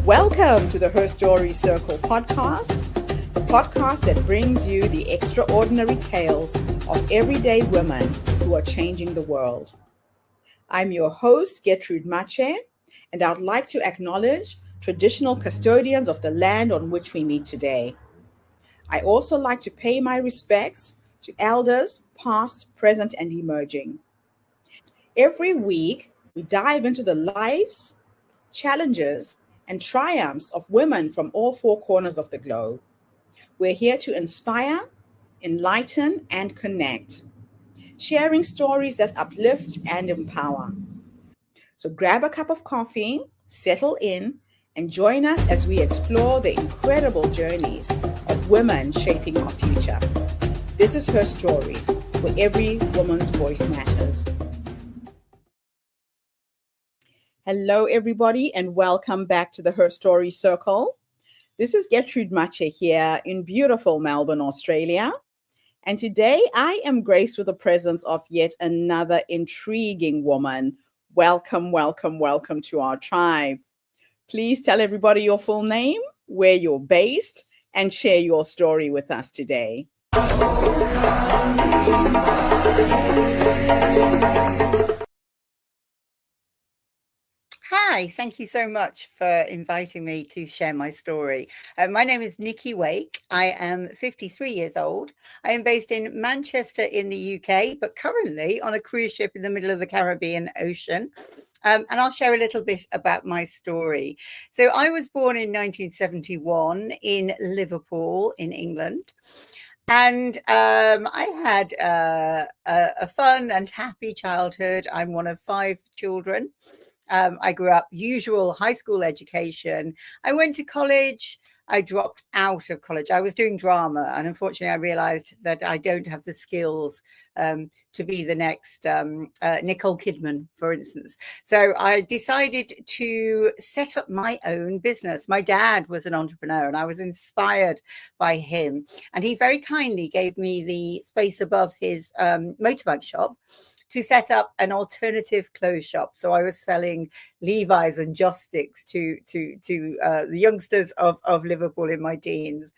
Welcome to the Her Story Circle podcast, the podcast that brings you the extraordinary tales of everyday women who are changing the world. I'm your host, Gertrude Mache, and I'd like to acknowledge traditional custodians of the land on which we meet today. I also like to pay my respects to elders, past, present, and emerging. Every week, we dive into the lives, challenges, and triumphs of women from all four corners of the globe. We're here to inspire, enlighten, and connect, sharing stories that uplift and empower. So grab a cup of coffee, settle in, and join us as we explore the incredible journeys of women shaping our future. This is Her Story, where every woman's voice matters. Hello, everybody, and welcome back to the Her Story Circle. This is Gertrude Mache here in beautiful Melbourne, Australia. And today I am graced with the presence of yet another intriguing woman. Welcome, welcome, welcome to our tribe. Please tell everybody your full name, where you're based, and share your story with us today. Hi, thank you so much for inviting me to share my story. My name is Nicky Wake. I am 53 years old. I am based in Manchester in the UK, but currently on a cruise ship in the middle of the Caribbean Ocean. And I'll share a little bit about my story. So I was born in 1971 in Liverpool in England. And I had a fun and happy childhood. I'm one of 5 children. I grew up usual high school education. I went to college. I dropped out of college. I was doing drama, and unfortunately, I realized that I don't have the skills to be the next Nicole Kidman, for instance. So I decided to set up my own business. My dad was an entrepreneur, and I was inspired by him. And he very kindly gave me the space above his motorbike shop to set up an alternative clothes shop. So I was selling Levi's and Joss Sticks to the youngsters of Liverpool in my teens.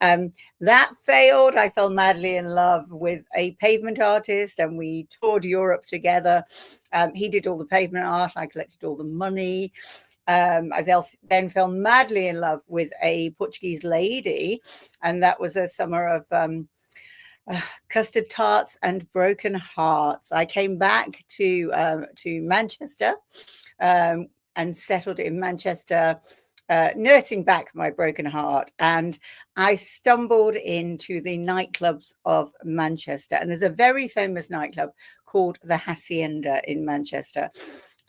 That failed. I fell madly in love with a pavement artist, and we toured Europe together. He did all the pavement art. I collected all the money. I then fell madly in love with a Portuguese lady, and that was a summer of custard tarts and broken hearts. I came back to Manchester and settled in Manchester, nursing back my broken heart. And I stumbled into the nightclubs of Manchester. And there's a very famous nightclub called the Hacienda in Manchester.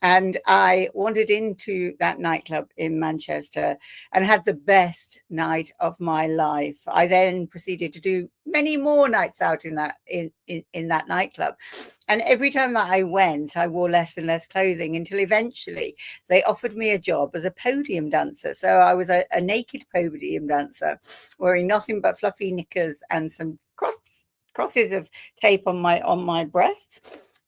And I wandered into that nightclub in Manchester and had the best night of my life. I then proceeded to do many more nights out in that nightclub. And every time that I went, I wore less and less clothing until eventually they offered me a job as a podium dancer. So I was a naked podium dancer wearing nothing but fluffy knickers and some crosses of tape on my breasts.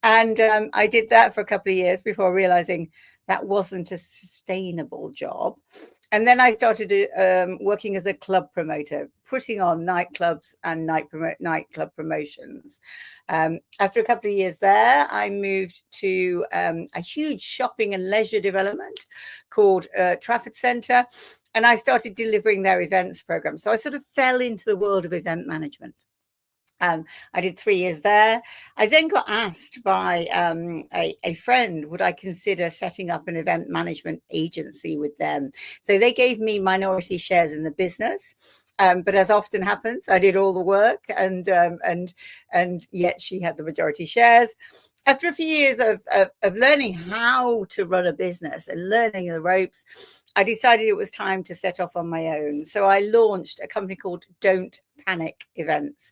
And I did that for a couple of years before realizing that wasn't a sustainable job. And then I started working as a club promoter, putting on nightclubs and nightclub promotions. After a couple of years there, I moved to a huge shopping and leisure development called Trafford Centre, and I started delivering their events program. So I sort of fell into the world of event management. I did 3 years there. I then got asked by a friend, would I consider setting up an event management agency with them? So they gave me minority shares in the business. But as often happens, I did all the work, and yet she had the majority shares. After a few years of learning how to run a business and learning the ropes, I decided it was time to set off on my own. So I launched a company called Don't Panic Events.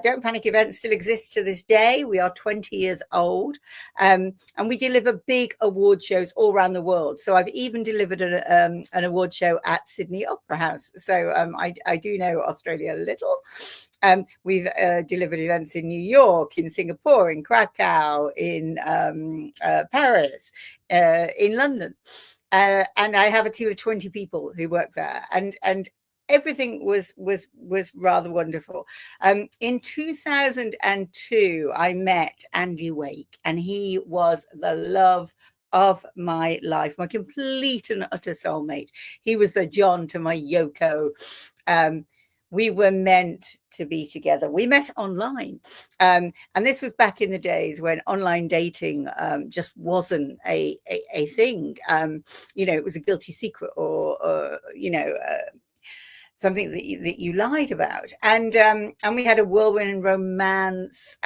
Don't Panic Events still exists to this day. We are 20 years old, and we deliver big award shows all around the world. So I've even delivered an award show at Sydney Opera House. So I do know Australia a little. We've delivered events in New York, in Singapore, in Krakow, in Paris, in London. And I have a team of 20 people who work there, and everything was rather wonderful. In 2002, I met Andy Wake, and he was the love of my life, my complete and utter soulmate. He was the John to my Yoko. We were meant to be together. We met online. And this was back in the days when online dating just wasn't a thing. It was a guilty secret or something that you lied about. And we had a whirlwind romance.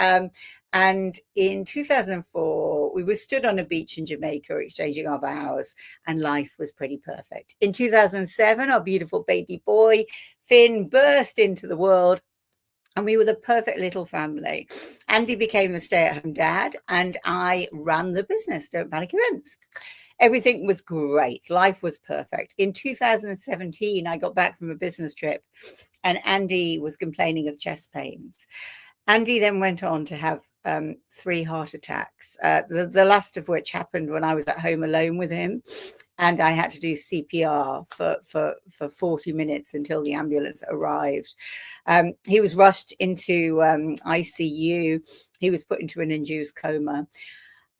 And in 2004, we were stood on a beach in Jamaica exchanging our vows, and life was pretty perfect. In 2007, our beautiful baby boy, Finn, burst into the world, and we were the perfect little family. Andy became the stay-at-home dad, and I ran the business, Don't Panic Events. Everything was great. Life was perfect. In 2017, I got back from a business trip, and Andy was complaining of chest pains. Andy then went on to have 3 heart attacks, the last of which happened when I was at home alone with him, and I had to do CPR for 40 minutes until the ambulance arrived. He was rushed into ICU. He was put into an induced coma.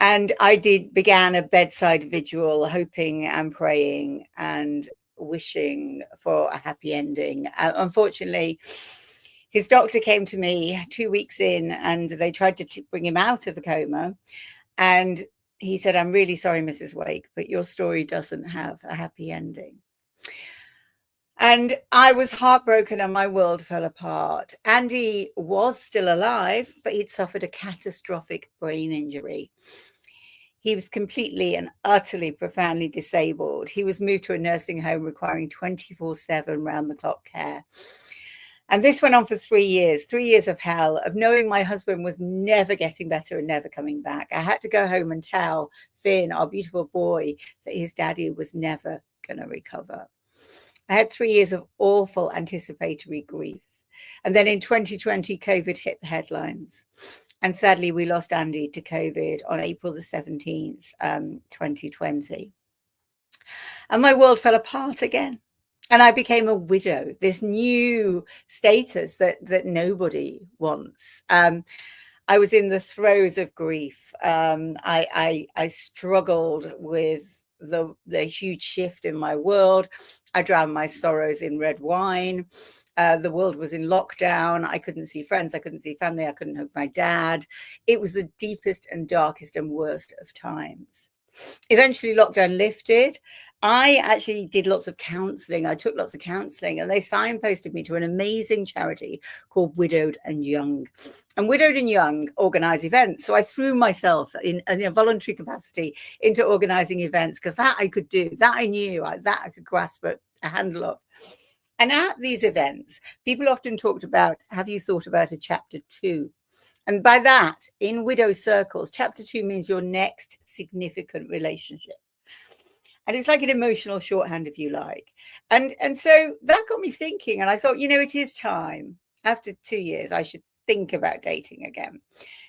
And I began a bedside vigil, hoping and praying and wishing for a happy ending. Unfortunately, his doctor came to me 2 weeks in, and they tried to bring him out of the coma. And he said, "I'm really sorry, Mrs. Wake, but your story doesn't have a happy ending." And I was heartbroken and my world fell apart. Andy was still alive, but he'd suffered a catastrophic brain injury. He was completely and utterly profoundly disabled. He was moved to a nursing home requiring 24/7 round-the-clock care. And this went on for 3 years, 3 years of hell, of knowing my husband was never getting better and never coming back. I had to go home and tell Finn, our beautiful boy, that his daddy was never going to recover. I had 3 years of awful anticipatory grief. And then in 2020, COVID hit the headlines. And sadly, we lost Andy to COVID on April the 17th, 2020. And my world fell apart again. And I became a widow, this new status that nobody wants. I was in the throes of grief. I struggled with the huge shift in my world. I drowned my sorrows in red wine. The world was in lockdown. I couldn't see friends. I couldn't see family. I couldn't hug my dad. It was the deepest and darkest and worst of times. Eventually, lockdown lifted. I actually did lots of counseling. I took lots of counseling, and they signposted me to an amazing charity called Widowed and Young. And Widowed and Young organize events. So I threw myself in a voluntary capacity into organizing events, because that I could do, that I knew, that I could grasp a handle of. And at these events, people often talked about, have you thought about a chapter 2? And by that, in widow circles, chapter 2 means your next significant relationship. And it's like an emotional shorthand, if you like. And so that got me thinking. And I thought, it is time. After 2 years, I should think about dating again.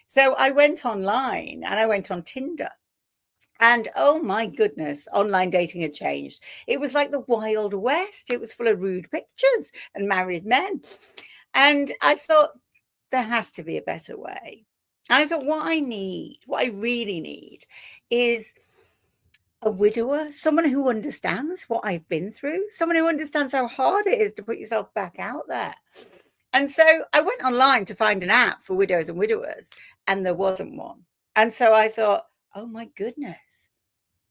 So I went online and I went on Tinder. And oh my goodness, online dating had changed. It was like the Wild West. It was full of rude pictures and married men. And I thought, there has to be a better way. And I thought, what I really need is a widower, someone who understands what I've been through, someone who understands how hard it is to put yourself back out there. And so I went online to find an app for widows and widowers, and there wasn't one. And so I thought, oh my goodness,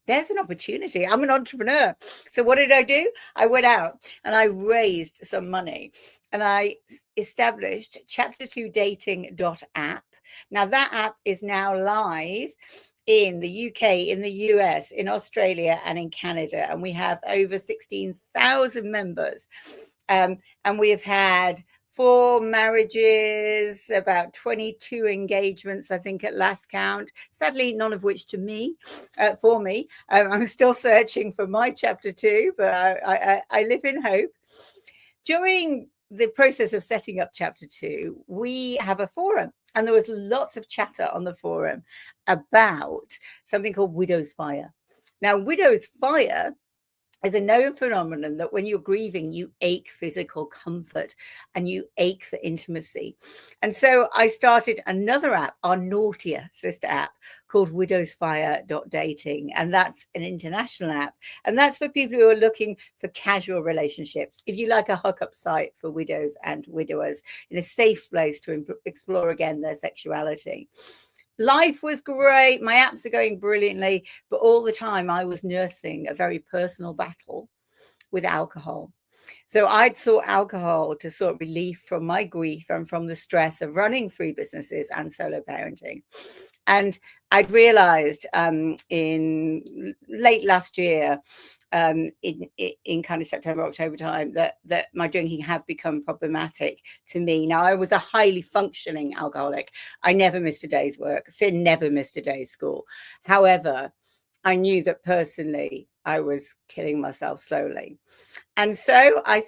there's an opportunity. I'm an entrepreneur. So what did I do? I went out and I raised some money, and I established chapter2dating.app. Now that app is now live in the UK, in the US, in Australia, and in Canada. And we have over 16,000 members. And we have had 4 marriages, about 22 engagements, I think, at last count. Sadly, none of which for me. I'm still searching for my chapter 2, but I live in hope. During the process of setting up chapter 2, we have a forum, and there was lots of chatter on the forum about something called WidowsFire. Now, WidowsFire is a known phenomenon that when you're grieving, you ache physical comfort and you ache for intimacy. And so I started another app, our naughtier sister app, called WidowsFire.dating. And that's an international app. And that's for people who are looking for casual relationships. If you like a hookup site for widows and widowers in a safe place to explore again their sexuality. Life was great. My apps are going brilliantly, but all the time I was nursing a very personal battle with alcohol. So I'd sought alcohol to sort relief from my grief and from the stress of running 3 businesses and solo parenting. And I'd realized in late last year, in kind of September, October time, that my drinking had become problematic to me. Now, I was a highly functioning alcoholic. I never missed a day's work. Finn never missed a day's school. However, I knew that personally I was killing myself slowly. And so I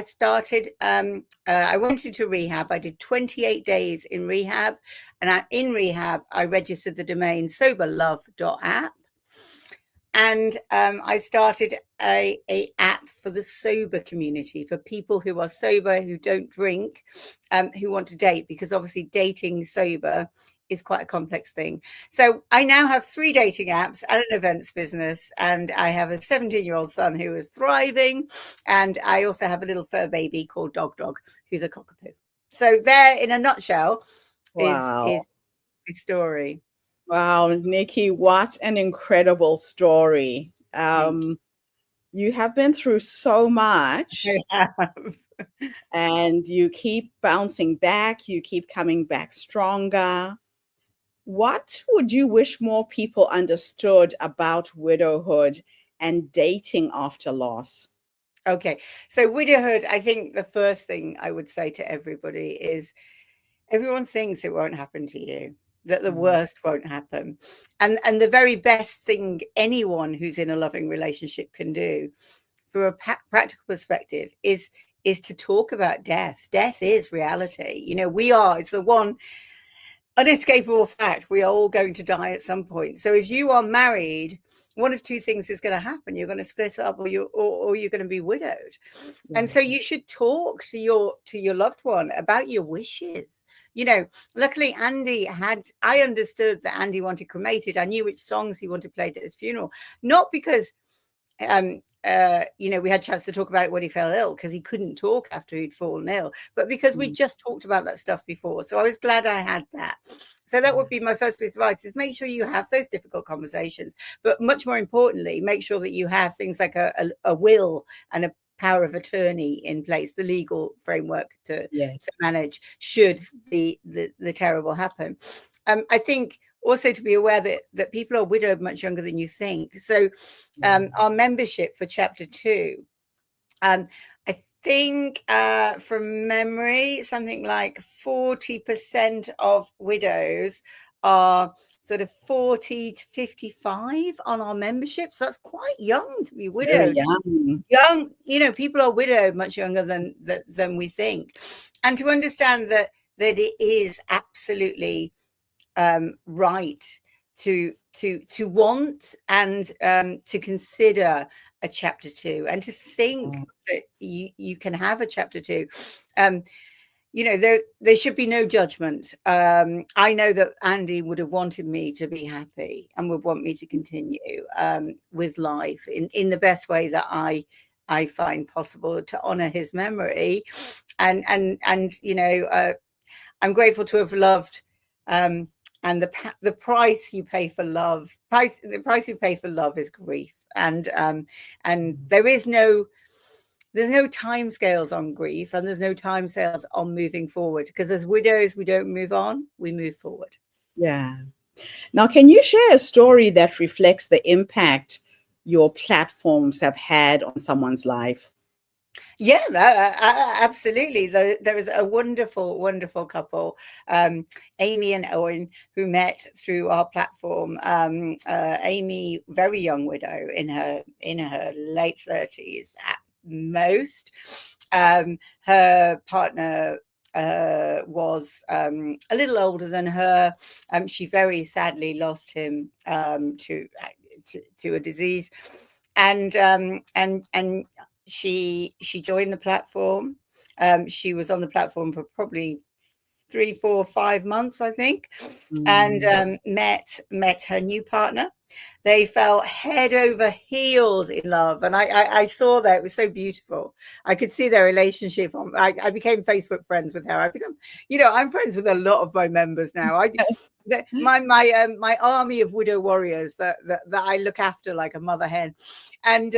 started, I went into rehab. I did 28 days in rehab. And in rehab, I registered the domain SoberLove.app. And I started a app for the sober community, for people who are sober, who don't drink, who want to date, because obviously dating sober is quite a complex thing. So I now have 3 dating apps and an events business, and I have a 17-year-old son who is thriving, and I also have a little fur baby called Dog, who's a cockapoo. So there, in a nutshell, is the story. Wow, Nicky, what an incredible story. You have been through so much. I have. And you keep bouncing back, you keep coming back stronger. What would you wish more people understood about widowhood and dating after loss? Okay, so widowhood, I think the first thing I would say to everybody is everyone thinks it won't happen to you, that the worst won't happen. And the very best thing anyone who's in a loving relationship can do from a practical perspective is to talk about death. Death is reality. You know, it's the one unescapable fact. We are all going to die at some point. So if you are married, one of 2 things is going to happen. You're going to split up, or you're going to be widowed. And so you should talk to your loved one about your wishes. You know, luckily I understood that Andy wanted cremated. I knew which songs he wanted played at his funeral, not because you know, we had a chance to talk about it when he fell ill, because he couldn't talk after he'd fallen ill, but because we just talked about that stuff before. So I was glad I had that. So that would be my first piece of advice, is make sure you have those difficult conversations, but much more importantly, make sure that you have things like a will and a power of attorney in place, the legal framework to manage should the terrible happen. I think also to be aware that people are widowed much younger than you think. So our membership for chapter 2, I think from memory, something like 40% of widows are sort of 40 to 55 on our membership. So that's quite young to be widowed. Young, you know, people are widowed much younger than we think. And to understand that it is absolutely right to want and to consider a chapter 2, and to think that you can have a chapter 2. You know, there should be no judgment. I know that Andy would have wanted me to be happy and would want me to continue with life in the best way that I find possible, to honor his memory. And you know, I'm grateful to have loved. And the price you pay for love, the price you pay for love is grief. And there's no time scales on grief, and there's no time scales on moving forward, because as widows, we don't move on, we move forward. Yeah. Now, can you share a story that reflects the impact your platforms have had on someone's life? Yeah, absolutely. There was a wonderful couple, Amy and Owen, who met through our platform. Amy, very young widow, in her late 30s at most. Her partner was a little older than her. She very sadly lost him to to a disease, and she joined the platform. She was on the platform for probably 3, 4, 5 months, I think, and met her new partner. They fell head over heels in love, and I saw that. It was so beautiful. I could see their relationship. I became Facebook friends with her. I become, I'm friends with a lot of my members now. My army of widow warriors that I look after like a mother hen, and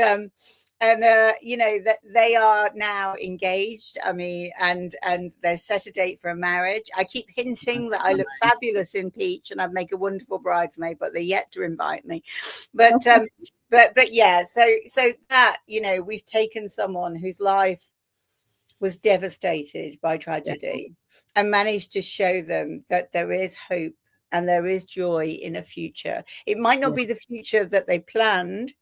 that they are now engaged. I mean, and they set a date for a marriage. I keep hinting that I look fabulous in peach and I'd make a wonderful bridesmaid, but they're yet to invite me. But yeah, so that, we've taken someone whose life was devastated by tragedy and managed to show them that there is hope and there is joy in a future. It might not be the future that they planned,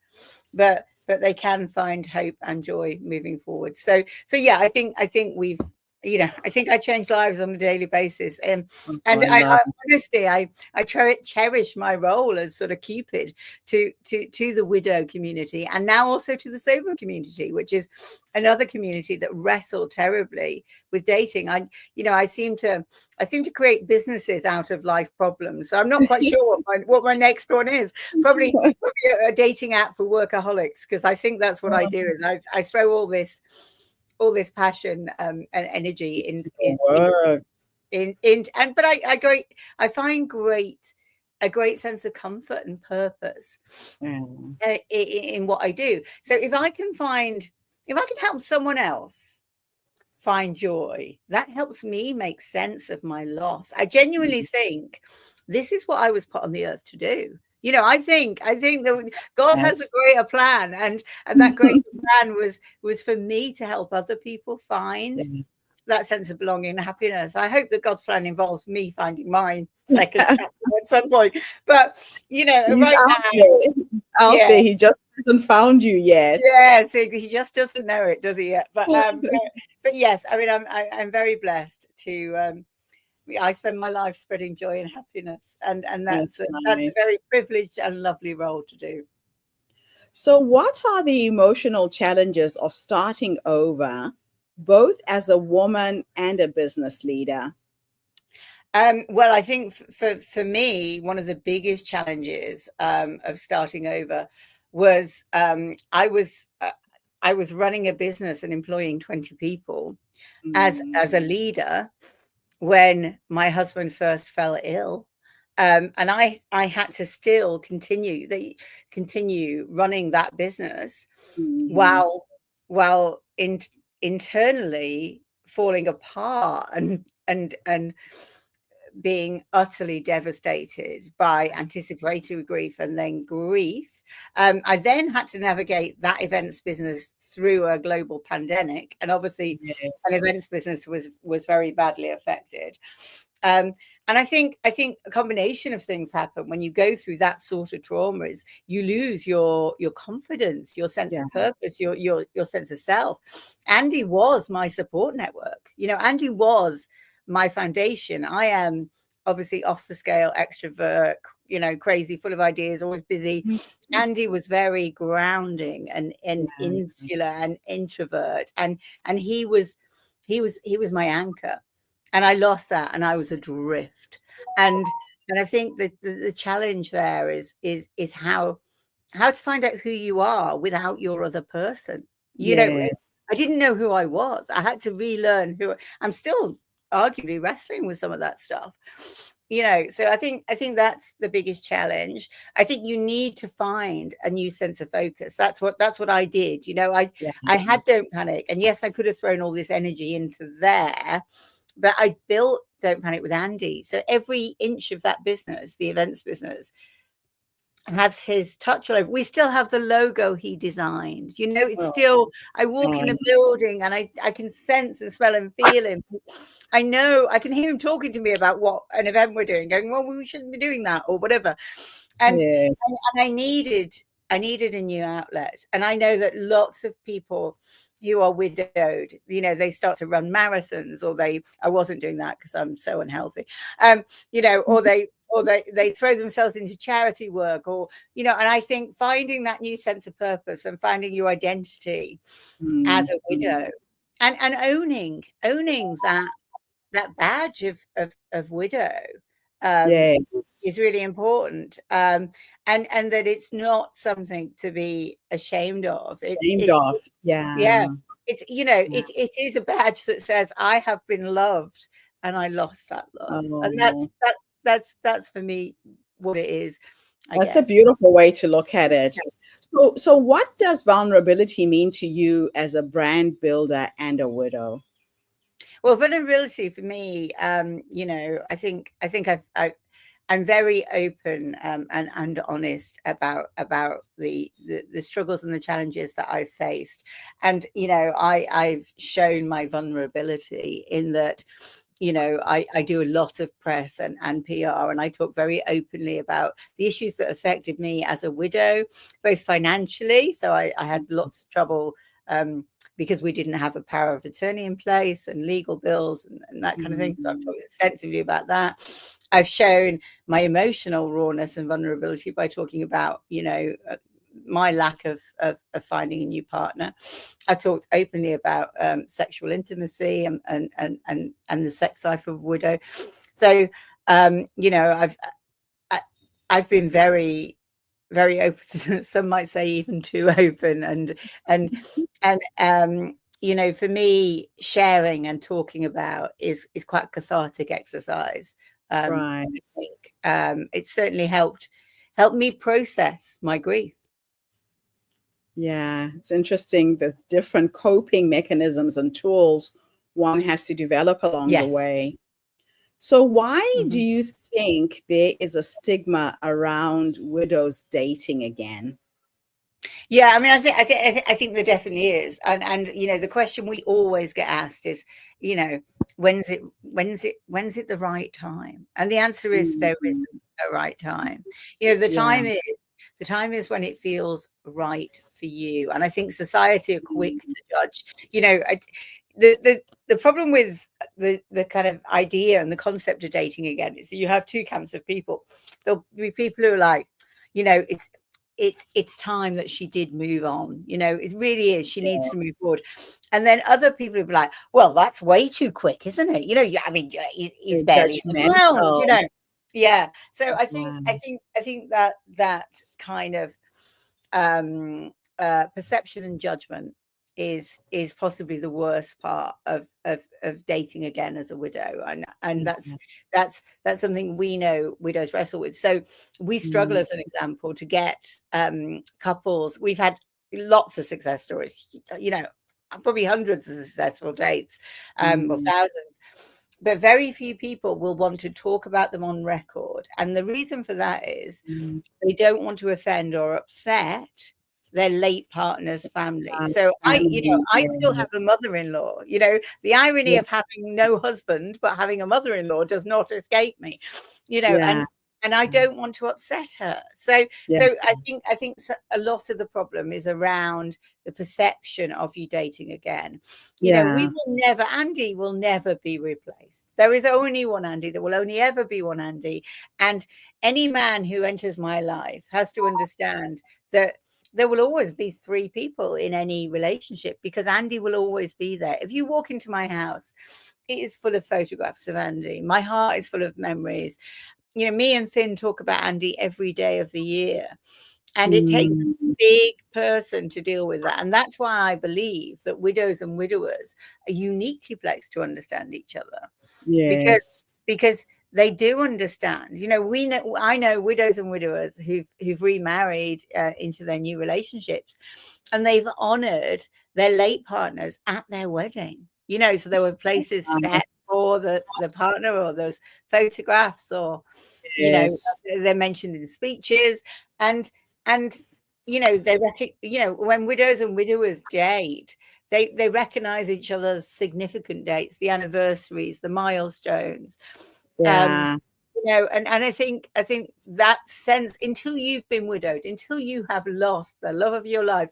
but they can find hope and joy moving forward. So yeah, I think we've, I think I change lives on a daily basis. And I honestly, I cherish my role as sort of Cupid to the widow community, and now also to the sober community, which is another community that wrestle terribly with dating. I seem to create businesses out of life problems. So I'm not quite sure what my next one is. Probably a dating app for workaholics, because I think that's what I do. Is I throw all this passion and energy in but I find a great sense of comfort and purpose in what I do. So if I can help someone else find joy, that helps me make sense of my loss. I genuinely think this is what I was put on the earth to do. I think that God has a greater plan, and that greater plan was for me to help other people find that sense of belonging and happiness. I hope that God's plan involves me finding mine second chapter at some point. But he's right out there. He just hasn't found you yet. Yes, he just doesn't know it, does he yet? But yes, I mean, I'm very blessed to. I spend my life spreading joy and happiness, and that's a very privileged and lovely role to do. So what are the emotional challenges of starting over, both as a woman and a business leader? Well, I think for me, one of the biggest challenges of starting over was I was running a business and employing 20 people as a leader when my husband first fell ill, and I had to still continue running that business while internally falling apart and being utterly devastated by anticipatory grief and then grief. I then had to navigate that events business through a global pandemic, and obviously an events business was very badly affected. And I think a combination of things happen when you go through that sort of trauma. Is you lose your confidence, your sense of purpose, your sense of self. Andy was my support network. Andy was my foundation. I am obviously off the scale extrovert, crazy, full of ideas, always busy. Andy was very grounding and insular and introvert, and he was my anchor, and I lost that, and I was adrift. And I think that the challenge there is how to find out who you are without your other person. I didn't know who I was. I had to relearn who I'm still arguably wrestling with some of that stuff, so I think that's the biggest challenge. I think you need to find a new sense of focus. That's what I did. I had Don't Panic, and yes, I could have thrown all this energy into there, but I built Don't Panic with Andy. So every inch of that business, the events business, has his touch all over. We still have the logo he designed. It's still, I walk in the building and I can sense and smell and feel him. I know, I can hear him talking to me about what an event we're doing, going, well, we shouldn't be doing that or whatever. And I needed a new outlet. And I know that lots of people who are widowed, they start to run marathons, or I wasn't doing that because I'm so unhealthy, or or they throw themselves into charity work, or, you know, and I think finding that new sense of purpose and finding your identity as a widow, and owning that badge of widow, is Yes. really important, and that it's not something to be ashamed of. Shamed off. Yeah, Yeah. it's, you know, Yeah. it is a badge that says I have been loved and I lost that love, and Oh, that's for me what it is, I that's a guess. beautiful way to look at it. So what does vulnerability mean to you as a brand builder and a widow? Well, vulnerability for me, you know, I'm very open, and honest about the struggles and the challenges that I've faced, and, you know, I've shown my vulnerability in that, you know, I do a lot of press and PR, and I talk very openly about the issues that affected me as a widow, both financially. So I had lots of trouble, because we didn't have a power of attorney in place, and legal bills, and that kind of thing. So I've talked extensively about that. I've shown my emotional rawness and vulnerability by talking about, you know, my lack of finding a new partner. I've talked openly about sexual intimacy and the sex life of a widow. So, you know, I've been very, very open. Some might say even too open, and you know, for me, sharing and talking about is quite a cathartic exercise. Right. I think it certainly helped me process my grief. Yeah, it's interesting the different coping mechanisms and tools one has to develop along the Yes. way. So why do Mhm. you think there is a stigma around widows dating again? Yeah, I mean, I think there definitely is, and you know, the question we always get asked is, you know, when's it the right time? And the answer is there Mhm. isn't a right time. You know, Yeah. the time is when it feels right for you. And I think society are quick to judge. You know, the problem with the kind of idea and the concept of dating again is that you have two camps of people. There'll be people who are like, you know, it's time that she did move on. You know, it really is. She needs to move Yes. forward. And then other people will be like, well, that's way too quick, isn't it? You know, I mean, he's They're barely in the ground, you judgmental. know. Yeah. So Yeah. I think that kind of perception and judgment is possibly the worst part of dating again as a widow, and that's something we know widows wrestle with. So we struggle, Mhm. as an example, to get couples. We've had lots of success stories, you know, probably hundreds of successful dates, or Mhm. thousands, but very few people will want to talk about them on record. And the reason for that is Mhm. they don't want to offend or upset their late partner's family. So you know, Family. I still have a mother-in-law. You know, the irony Yeah. of having no husband but having a mother-in-law does not escape me. You know, Yeah. and I don't want to upset her. So Yeah. I think a lot of the problem is around the perception of you dating again. You know, we Yeah. will never, Andy will never be replaced. There is only one Andy. There will only ever be one Andy. And any man who enters my life has to understand that there will always be three people in any relationship, because Andy will always be there. If you walk into my house, it is full of photographs of Andy. My heart is full of memories. You know, me and Finn talk about Andy every day of the year. And it takes a Mm. big person to deal with that. And that's why I believe that widows and widowers are uniquely placed to understand each other, because Yes. because they do understand. You know, I know widows and widowers who've remarried into their new relationships, and they've honored their late partners at their wedding. You know, so there were places set for the partner, or those photographs, or, you know, Yes. they're mentioned in speeches, and and you know, you know, when widows and widowers date, they recognize each other's significant dates, the anniversaries, the milestones. Um, Yeah. you know, and I think that sense, until you've been widowed, until you have lost the love of your life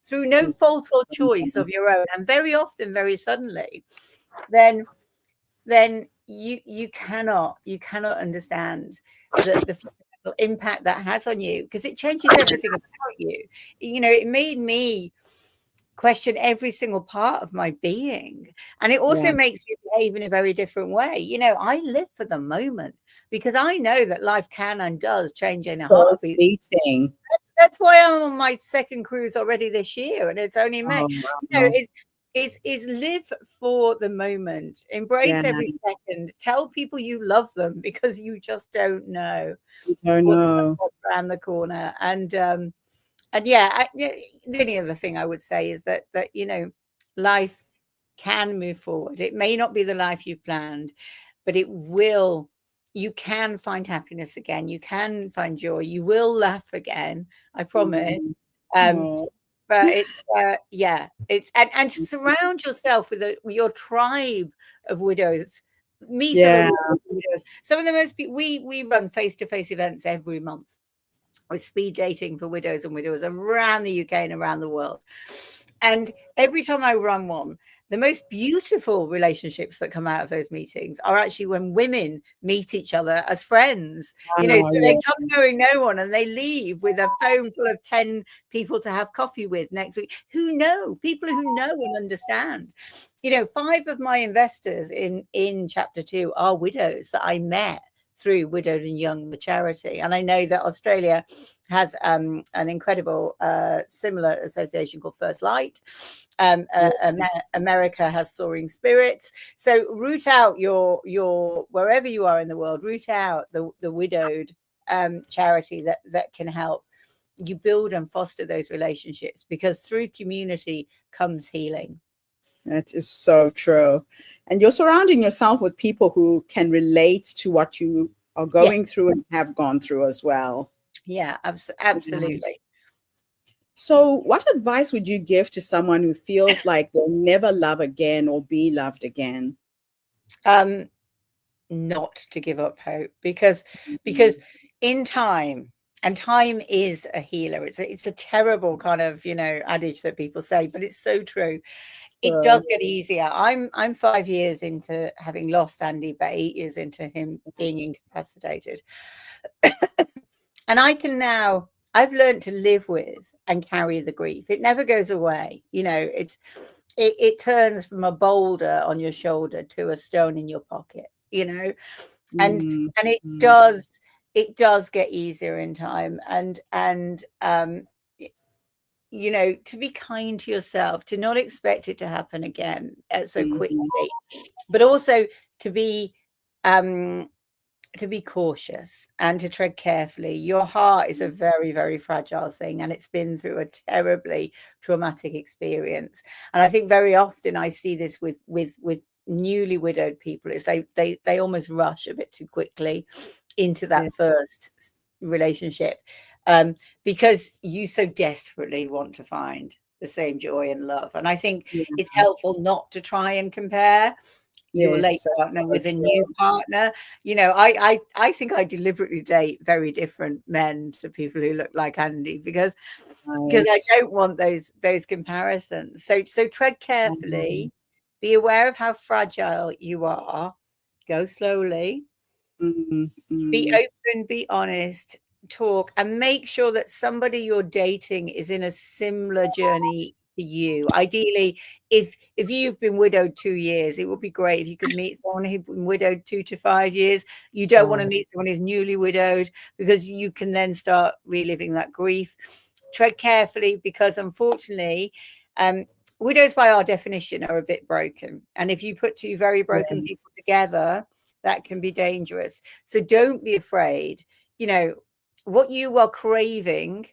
through no fault or choice of your own, and very often very suddenly, then you cannot understand the impact that has on you, because it changes everything about you. You know, it made me question every single part of my being, and it also makes me behave in a very different way. You know, I live for the moment because I know that life can and does change in a heartbeat. Fleeting. That's why I'm on my second cruise already this year, and it's only May. You know, it's live for the moment, embrace every second, tell people you love them, because you just don't know what's around the corner. And yeah, the only other thing I would say is that you know, life can move forward. It may not be the life you planned, but it will. You can find happiness again. You can find joy. You will laugh again. I promise. But it's it's and to surround yourself with your tribe of widows. Meet other widows. Some of the most we run face-to-face events every month with speed dating for widows and widowers around the UK and around the world. And every time I run one, the most beautiful relationships that come out of those meetings are actually when women meet each other as friends. You know, so they come knowing no one and they leave with a phone full of 10 people to have coffee with next week. People who know and understand. You know, 5 of my investors in chapter 2 are widows that I met through Widowed and Young, the charity. And I know that Australia has an incredible similar association called First Light. America has Soaring Spirits. So root out your wherever you are in the world, root out the widowed charity that can help you build and foster those relationships, because through community comes healing. That is so true. And you're surrounding yourself with people who can relate to what you are going through and have gone through as well. Yeah, absolutely. So what advice would you give to someone who feels like they'll never love again or be loved again? Not to give up hope, because in time, and time is a healer. It's a terrible kind of, you know, adage that people say, but it's so true. It does get easier. I'm 5 years into having lost Andy, but 8 years into him being incapacitated. And I've learned to live with and carry the grief. It never goes away. You know, it turns from a boulder on your shoulder to a stone in your pocket, you know, and it does get easier in time. And you know, to be kind to yourself, to not expect it to happen again so quickly, but also to be cautious and to tread carefully. Your heart is a very, very fragile thing, and it's been through a terribly traumatic experience. And I think very often I see this with newly widowed people, is they almost rush a bit too quickly into that first relationship, because you so desperately want to find the same joy and love. And I think it's helpful not to try and compare your late partner with a new partner. You know, I think I deliberately date very different men to people who look like Andy, because I don't want those comparisons. So tread carefully, be aware of how fragile you are, go slowly, be open, be honest, talk, and make sure that somebody you're dating is in a similar journey to you. Ideally, if you've been widowed 2 years, it would be great if you could meet someone who's been widowed 2 to 5 years. You don't want to meet someone who's newly widowed, because you can then start reliving that grief. Tread carefully, because unfortunately, widows by our definition are a bit broken. And if you put 2 very broken people together, that can be dangerous. So don't be afraid. You know, what you are craving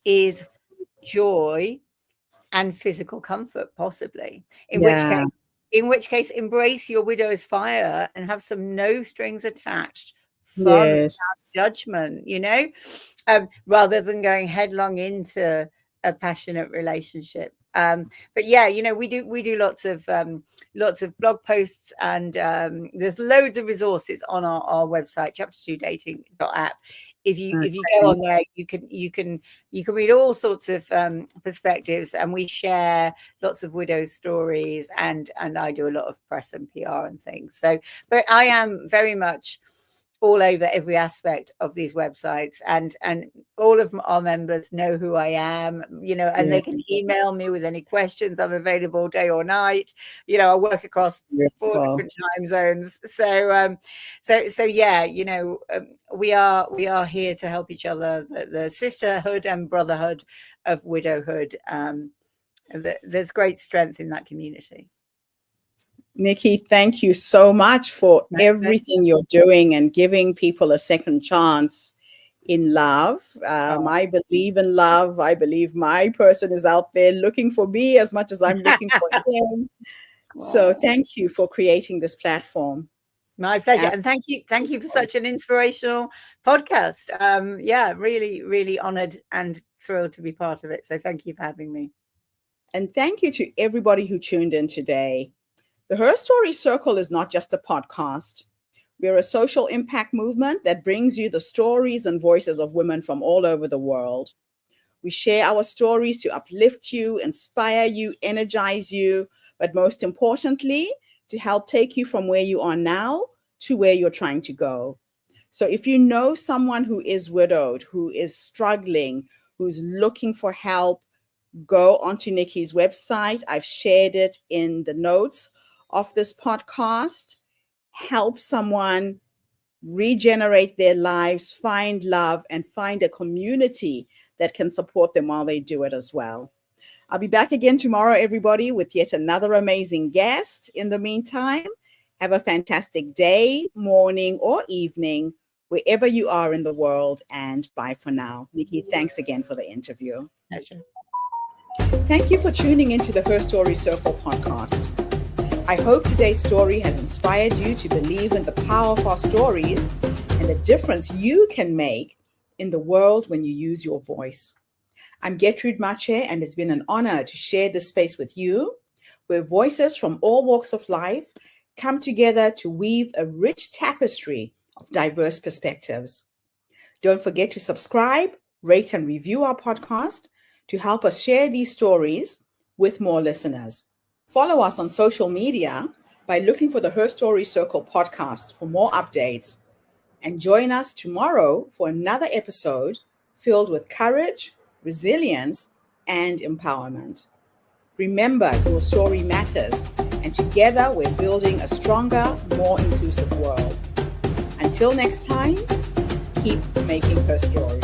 is joy and physical comfort, possibly. In which case, embrace your widow's fire and have some no strings attached fun without judgment, you know, rather than going headlong into a passionate relationship. But yeah, you know, we do lots of blog posts, and there's loads of resources on our website, chapter2dating.app. if you go on there, you can read all sorts of perspectives, and we share lots of widows' stories, and I do a lot of press and PR and things. So, but I am very much all over every aspect of these websites, and all of our members know who I am, and they can email me with any questions. I'm available day or night. I work across 4 different time zones. So yeah, we are here to help each other, the sisterhood and brotherhood of widowhood. There's great strength in that community. Nikki, thank you so much for everything you're doing and giving people a second chance in love. I believe in love. I believe my person is out there looking for me as much as I'm looking for him. So thank you for creating this platform. My pleasure. Absolutely. And thank you for such an inspirational podcast. Really, really honored and thrilled to be part of it. So thank you for having me. And thank you to everybody who tuned in today. The Her Story Circle is not just a podcast. We're a social impact movement that brings you the stories and voices of women from all over the world. We share our stories to uplift you, inspire you, energize you, but most importantly, to help take you from where you are now to where you're trying to go. So if you know someone who is widowed, who is struggling, who's looking for help, go onto Nikki's website. I've shared it in the notes of this podcast. Help someone regenerate their lives, find love, and find a community that can support them while they do it as well. I'll be back again tomorrow, everybody, with yet another amazing guest. In the meantime, have a fantastic day, morning, or evening, wherever you are in the world, and bye for now. Nikki, thanks again for the interview. Pleasure. Thank you for tuning into the Her Story Circle podcast. I hope today's story has inspired you to believe in the power of our stories and the difference you can make in the world when you use your voice. I'm Gertrude Mache, and it's been an honor to share this space with you, where voices from all walks of life come together to weave a rich tapestry of diverse perspectives. Don't forget to subscribe, rate, and review our podcast to help us share these stories with more listeners. Follow us on social media by looking for the Her Story Circle podcast for more updates. And join us tomorrow for another episode filled with courage, resilience, and empowerment. Remember, your story matters, and together we're building a stronger, more inclusive world. Until next time, keep making her story.